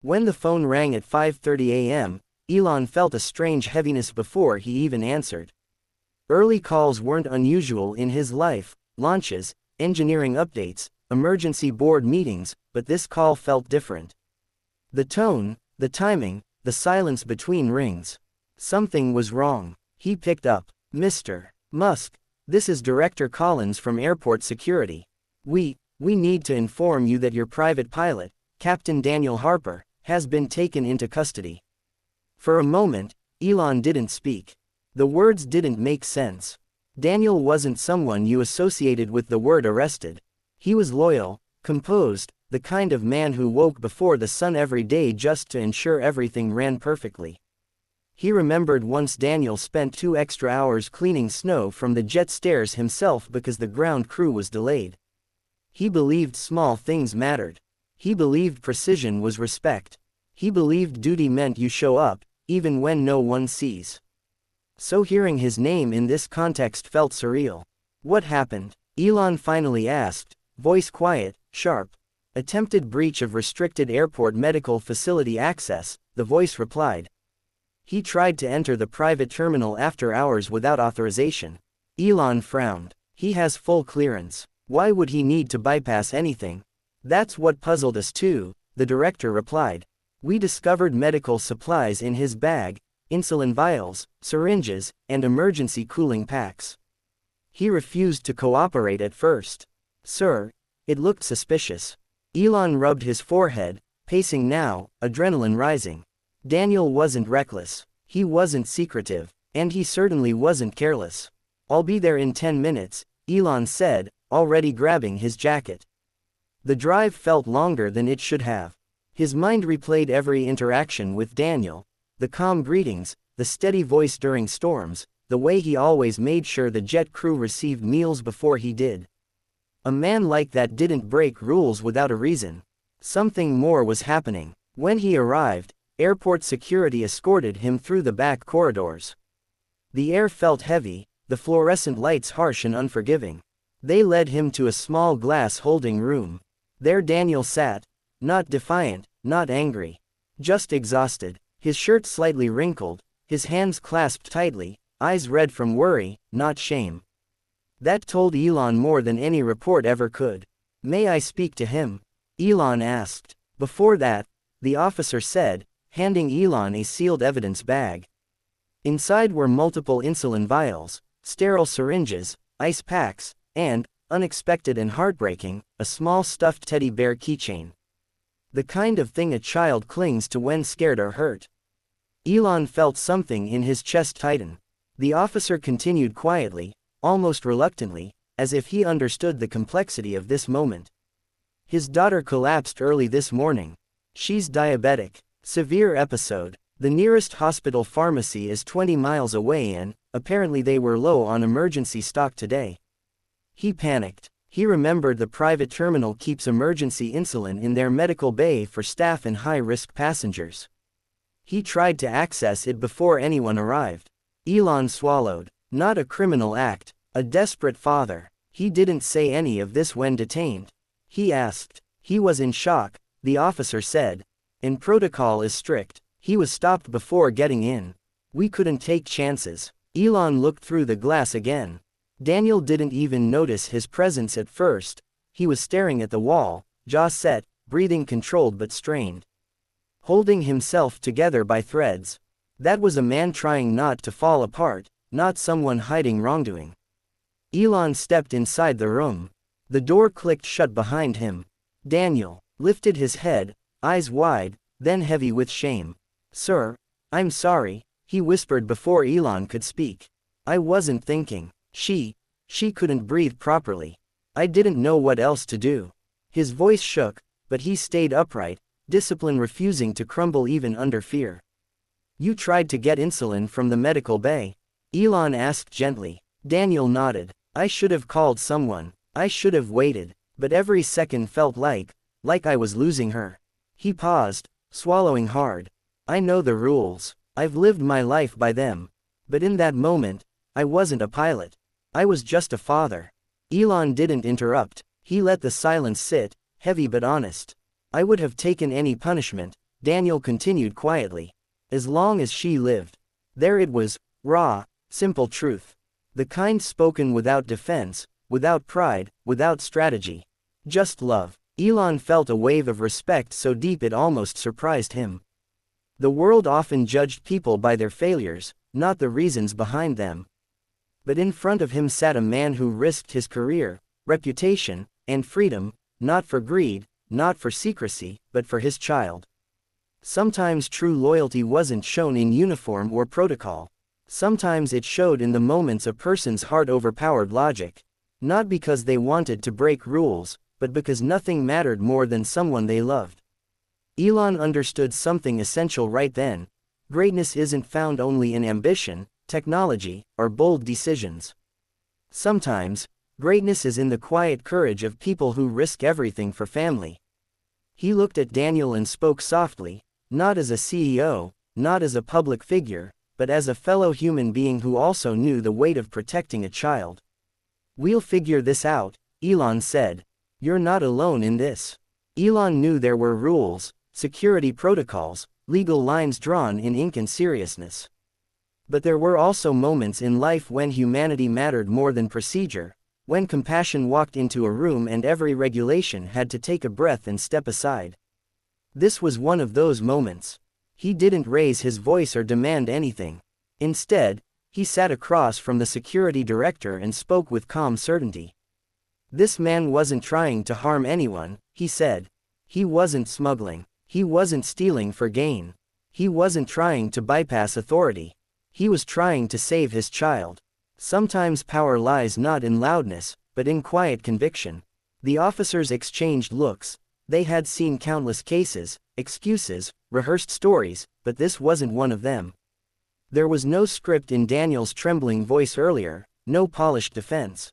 When the phone rang at 5:30 a.m., Elon felt a strange heaviness before he even answered. Early calls weren't unusual in his life: launches, engineering updates, emergency board meetings, but this call felt different. The tone, the timing, the silence between rings. Something was wrong. He picked up. "Mr. Musk, this is Director Collins from Airport Security. We need to inform you that your private pilot, Captain Daniel Harper, has been taken into custody." For a moment, Elon didn't speak. The words didn't make sense. Daniel wasn't someone you associated with the word arrested. He was loyal, composed, the kind of man who woke before the sun every day just to ensure everything ran perfectly. He remembered once Daniel spent 2 extra hours cleaning snow from the jet stairs himself because the ground crew was delayed. He believed small things mattered. He believed precision was respect. He believed duty meant you show up, even when no one sees. So hearing his name in this context felt surreal. "What happened?" Elon finally asked, voice quiet, sharp. "Attempted breach of restricted airport medical facility access," the voice replied. "He tried to enter the private terminal after hours without authorization." Elon frowned. "He has full clearance. Why would he need to bypass anything?" "That's what puzzled us too," the director replied. "We discovered medical supplies in his bag: insulin vials, syringes, and emergency cooling packs. He refused to cooperate at first. Sir, it looked suspicious." Elon rubbed his forehead, pacing now, adrenaline rising. Daniel wasn't reckless. He wasn't secretive. And he certainly wasn't careless. "I'll be there in 10 minutes, Elon said, already grabbing his jacket. The drive felt longer than it should have. His mind replayed every interaction with Daniel: the calm greetings, the steady voice during storms, the way he always made sure the jet crew received meals before he did. A man like that didn't break rules without a reason. Something more was happening. When he arrived, airport security escorted him through the back corridors. The air felt heavy, the fluorescent lights harsh and unforgiving. They led him to a small glass holding room. There Daniel sat, not defiant, not angry, just exhausted, his shirt slightly wrinkled, his hands clasped tightly, eyes red from worry, not shame. That told Elon more than any report ever could. "May I speak to him?" Elon asked. "Before that," the officer said, handing Elon a sealed evidence bag. Inside were multiple insulin vials, sterile syringes, ice packs, and, unexpected and heartbreaking, a small stuffed teddy bear keychain. The kind of thing a child clings to when scared or hurt. Elon felt something in his chest tighten. The officer continued quietly, almost reluctantly, as if he understood the complexity of this moment. "His daughter collapsed early this morning. She's diabetic. Severe episode. The nearest hospital pharmacy is 20 miles away and, apparently they were low on emergency stock today." He panicked. He remembered the private terminal keeps emergency insulin in their medical bay for staff and high-risk passengers. He tried to access it before anyone arrived. Elon swallowed. Not a criminal act, a desperate father. He didn't say any of this when detained. He asked. He was in shock, the officer said. "And protocol is strict. He was stopped before getting in. We couldn't take chances." Elon looked through the glass again. Daniel didn't even notice his presence at first. He was staring at the wall, jaw set, breathing controlled but strained. Holding himself together by threads. That was a man trying not to fall apart, not someone hiding wrongdoing. Elon stepped inside the room. The door clicked shut behind him. Daniel lifted his head, eyes wide, then heavy with shame. "Sir, I'm sorry," he whispered before Elon could speak. "I wasn't thinking. She couldn't breathe properly. I didn't know what else to do." His voice shook, but he stayed upright, discipline refusing to crumble even under fear. "You tried to get insulin from the medical bay?" Elon asked gently. Daniel nodded. "I should have called someone. I should have waited, but every second felt like I was losing her." He paused, swallowing hard. "I know the rules. I've lived my life by them. But in that moment, I wasn't a pilot. I was just a father." Elon didn't interrupt. He let the silence sit, heavy but honest. "I would have taken any punishment, Daniel continued quietly. As long as she lived. There it was, raw, simple truth. The kind spoken without defense, without pride, without strategy. Just love. Elon felt a wave of respect so deep it almost surprised him. The world often judged people by their failures, not the reasons behind them. But in front of him sat a man who risked his career, reputation, and freedom, not for greed, not for secrecy, but for his child. Sometimes true loyalty wasn't shown in uniform or protocol. Sometimes it showed in the moments a person's heart overpowered logic. Not because they wanted to break rules, but because nothing mattered more than someone they loved. Elon understood something essential right then. Greatness isn't found only in ambition, technology, or bold decisions. Sometimes, greatness is in the quiet courage of people who risk everything for family. He looked at Daniel and spoke softly, not as a CEO, not as a public figure, but as a fellow human being who also knew the weight of protecting a child. "We'll figure this out," Elon said. "You're not alone in this." Elon knew there were rules, security protocols, legal lines drawn in ink and seriousness. But there were also moments in life when humanity mattered more than procedure, when compassion walked into a room and every regulation had to take a breath and step aside. This was one of those moments. He didn't raise his voice or demand anything. Instead, he sat across from the security director and spoke with calm certainty. This man wasn't trying to harm anyone, he said. He wasn't smuggling. He wasn't stealing for gain. He wasn't trying to bypass authority. He was trying to save his child. Sometimes power lies not in loudness, but in quiet conviction. The officers exchanged looks. They had seen countless cases, excuses, rehearsed stories, but this wasn't one of them. There was no script in Daniel's trembling voice earlier, no polished defense.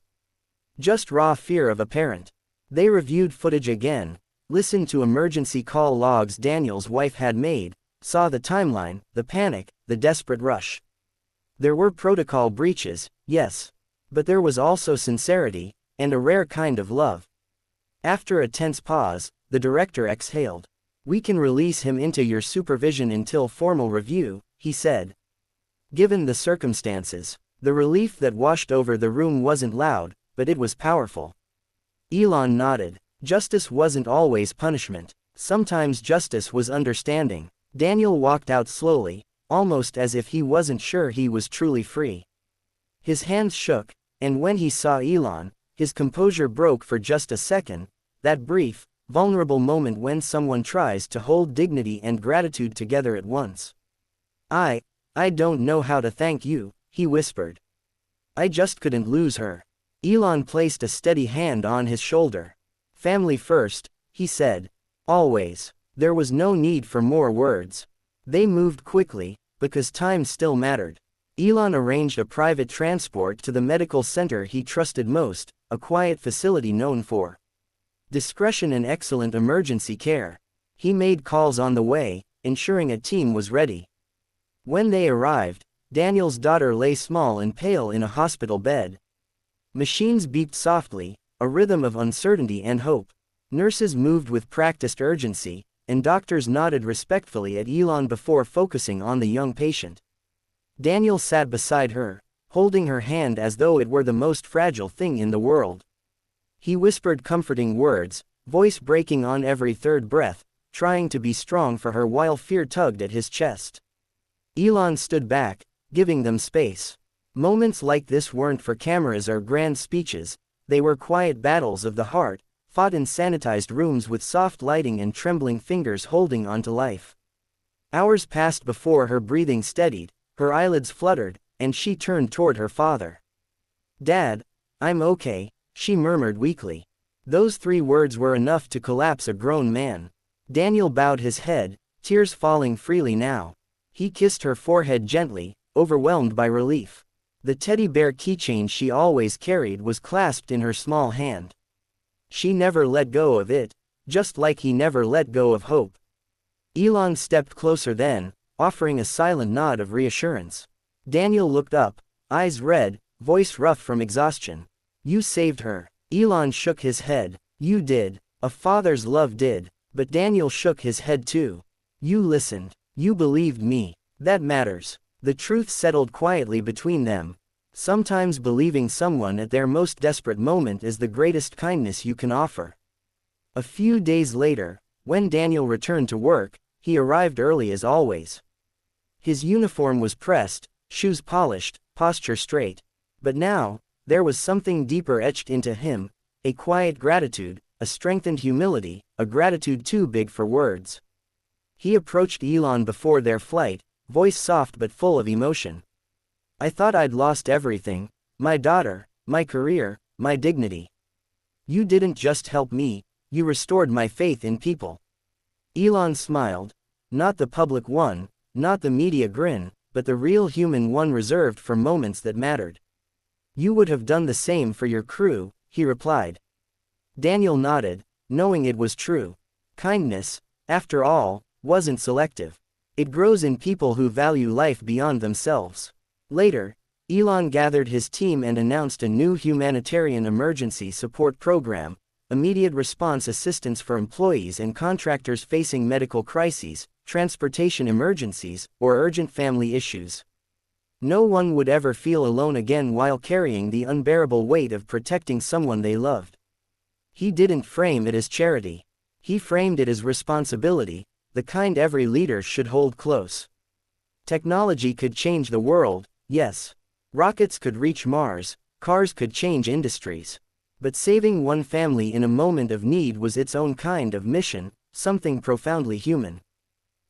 Just raw fear of a parent. They reviewed footage again, listened to emergency call logs Daniel's wife had made, saw the timeline, the panic, the desperate rush. There were protocol breaches, yes. But there was also sincerity, and a rare kind of love. After a tense pause, the director exhaled. "We can release him into your supervision until formal review," he said. Given the circumstances, the relief that washed over the room wasn't loud, but it was powerful. Elon nodded. Justice wasn't always punishment. Sometimes justice was understanding. Daniel walked out slowly, almost as if he wasn't sure he was truly free. His hands shook, and when he saw Elon, his composure broke for just a second, that brief, vulnerable moment when someone tries to hold dignity and gratitude together at once. I don't know how to thank you," he whispered. "I just couldn't lose her." Elon placed a steady hand on his shoulder. "Family first," he said. "Always." There was no need for more words. They moved quickly, because time still mattered. Elon arranged a private transport to the medical center he trusted most, a quiet facility known for discretion and excellent emergency care. He made calls on the way, ensuring a team was ready. When they arrived, Daniel's daughter lay small and pale in a hospital bed. Machines beeped softly, a rhythm of uncertainty and hope. Nurses moved with practiced urgency, and doctors nodded respectfully at Elon before focusing on the young patient. Daniel sat beside her, holding her hand as though it were the most fragile thing in the world. He whispered comforting words, voice breaking on every third breath, trying to be strong for her while fear tugged at his chest. Elon stood back, giving them space. Moments like this weren't for cameras or grand speeches, they were quiet battles of the heart, fought in sanitized rooms with soft lighting and trembling fingers holding on to life. Hours passed before her breathing steadied, her eyelids fluttered, and she turned toward her father. "Dad, I'm okay," she murmured weakly. Those 3 words were enough to collapse a grown man. Daniel bowed his head, tears falling freely now. He kissed her forehead gently, overwhelmed by relief. The teddy bear keychain she always carried was clasped in her small hand. She never let go of it, just like he never let go of hope. Elon stepped closer then, offering a silent nod of reassurance. Daniel looked up, eyes red, voice rough from exhaustion. "You saved her." Elon shook his head. "You did. A father's love did." But Daniel shook his head too. You listened. You believed me. That matters. The truth settled quietly between them. Sometimes believing someone at their most desperate moment is the greatest kindness you can offer. A few days later, when Daniel returned to work, he arrived early as always. His uniform was pressed, shoes polished, posture straight. But now, there was something deeper etched into him, a quiet gratitude, a strengthened humility, a gratitude too big for words. He approached Elon before their flight, voice soft but full of emotion. I thought I'd lost everything, my daughter, my career, my dignity. You didn't just help me, you restored my faith in people. Elon smiled, not the public one, not the media grin, but the real human one reserved for moments that mattered. You would have done the same for your crew, he replied. Daniel nodded, knowing it was true. Kindness, after all, wasn't selective. It grows in people who value life beyond themselves. Later, Elon gathered his team and announced a new humanitarian emergency support program, immediate response assistance for employees and contractors facing medical crises, transportation emergencies, or urgent family issues. No one would ever feel alone again while carrying the unbearable weight of protecting someone they loved. He didn't frame it as charity. He framed it as responsibility, the kind every leader should hold close. Technology could change the world, yes. Rockets could reach Mars, cars could change industries. But saving one family in a moment of need was its own kind of mission, something profoundly human.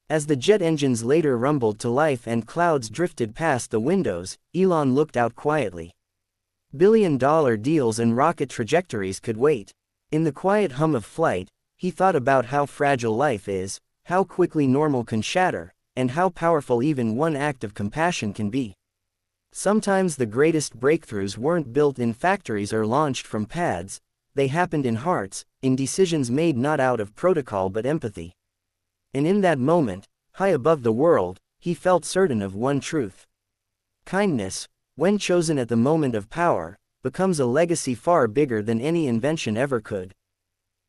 As the jet engines later rumbled to life and clouds drifted past the windows, Elon looked out quietly. Billion-dollar deals and rocket trajectories could wait. In the quiet hum of flight, he thought about how fragile life is, how quickly normal can shatter, and how powerful even one act of compassion can be. Sometimes the greatest breakthroughs weren't built in factories or launched from pads, they happened in hearts, in decisions made not out of protocol but empathy. And in that moment, high above the world, he felt certain of one truth. Kindness, when chosen at the moment of power, becomes a legacy far bigger than any invention ever could.